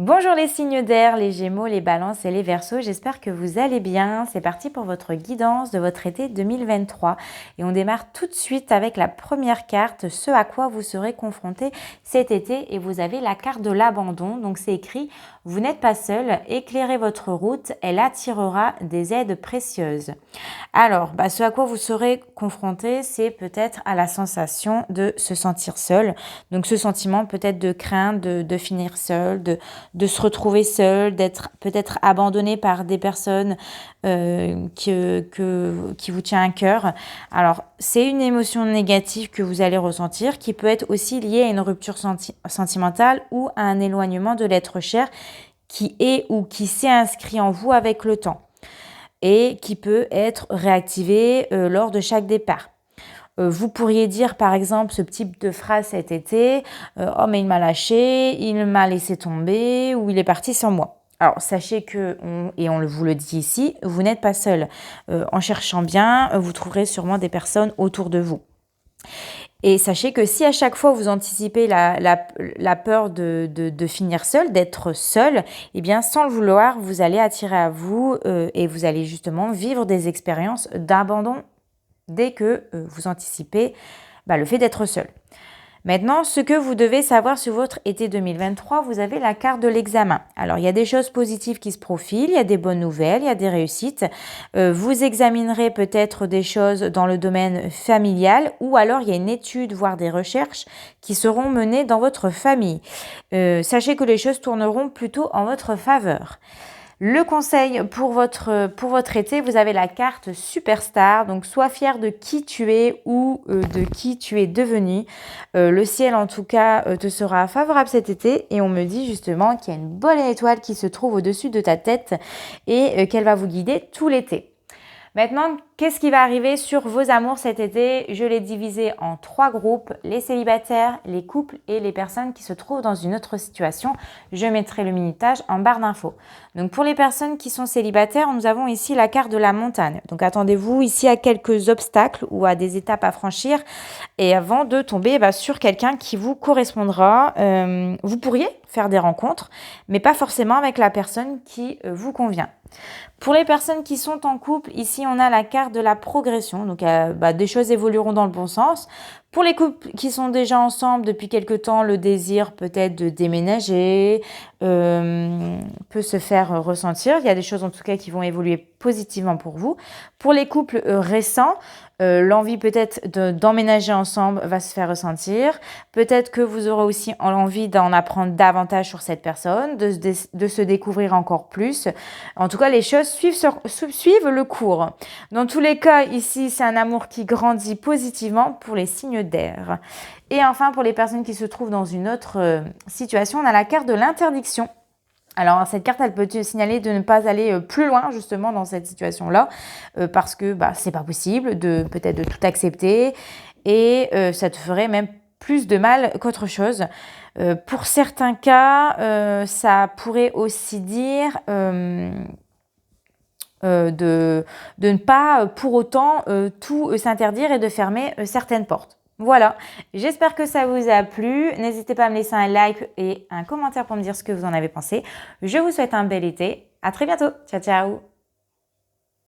Bonjour les signes d'air, les Gémeaux, les Balances et les Verseaux, j'espère que vous allez bien. C'est parti pour votre guidance de votre été 2023 et on démarre tout de suite avec la première carte, ce à quoi vous serez confronté cet été, et vous avez la carte de l'abandon. Donc c'est écrit: vous n'êtes pas seul, éclairez votre route, elle attirera des aides précieuses. Alors, ce à quoi vous serez confronté, c'est peut-être à la sensation de se sentir seul. Donc ce sentiment peut-être de crainte de finir seul, de se retrouver seul, d'être peut-être abandonné par des personnes qui vous tient à cœur. Alors, c'est une émotion négative que vous allez ressentir, qui peut être aussi liée à une rupture sentimentale ou à un éloignement de l'être cher qui est ou qui s'est inscrit en vous avec le temps et qui peut être réactivé lors de chaque départ. Vous pourriez dire par exemple ce type de phrase cet été: oh mais il m'a lâché, il m'a laissé tomber, ou il est parti sans moi. Alors sachez que, vous le dit ici, vous n'êtes pas seul. En cherchant bien, vous trouverez sûrement des personnes autour de vous. Et sachez que si à chaque fois vous anticipez la peur de finir seul, d'être seul, eh bien sans le vouloir, vous allez attirer à vous et vous allez justement vivre des expériences d'abandon dès que vous anticipez le fait d'être seul. Maintenant, ce que vous devez savoir sur votre été 2023, vous avez la carte de l'examen. Alors, il y a des choses positives qui se profilent, il y a des bonnes nouvelles, il y a des réussites. Vous examinerez peut-être des choses dans le domaine familial, ou alors il y a une étude, voire des recherches qui seront menées dans votre famille. Sachez que les choses tourneront plutôt en votre faveur. Le conseil pour votre été, vous avez la carte Superstar, donc sois fier de qui tu es ou de qui tu es devenu. Le ciel en tout cas te sera favorable cet été, et on me dit justement qu'il y a une bonne étoile qui se trouve au-dessus de ta tête et qu'elle va vous guider tout l'été. Maintenant, qu'est-ce qui va arriver sur vos amours cet été? Je l'ai divisé en 3 groupes: les célibataires, les couples et les personnes qui se trouvent dans une autre situation. Je mettrai le minutage en barre d'infos. Donc pour les personnes qui sont célibataires, nous avons ici la carte de la montagne. Donc attendez-vous ici à quelques obstacles ou à des étapes à franchir, et avant de tomber sur quelqu'un qui vous correspondra. Vous pourriez faire des rencontres, mais pas forcément avec la personne qui vous convient. Pour les personnes qui sont en couple, ici on a la carte de la progression, donc des choses évolueront dans le bon sens. Pour les couples qui sont déjà ensemble depuis quelque temps, le désir peut-être de déménager peut se faire ressentir. Il y a des choses en tout cas qui vont évoluer positivement pour vous. Pour les couples récents, l'envie peut-être d'emménager ensemble va se faire ressentir. Peut-être que vous aurez aussi envie d'en apprendre davantage sur cette personne, de se découvrir encore plus. En tout cas, les choses suivent le cours. Dans tous les cas, ici, c'est un amour qui grandit positivement pour les signes d'air. Et enfin, pour les personnes qui se trouvent dans une autre situation, on a la carte de l'interdiction. Alors, cette carte, elle peut te signaler de ne pas aller plus loin, justement, dans cette situation-là, parce que c'est pas possible peut-être de tout accepter, et ça te ferait même plus de mal qu'autre chose. Pour certains cas, ça pourrait aussi dire de ne pas pour autant tout s'interdire et de fermer certaines portes. Voilà, j'espère que ça vous a plu. N'hésitez pas à me laisser un like et un commentaire pour me dire ce que vous en avez pensé. Je vous souhaite un bel été. À très bientôt. Ciao, ciao.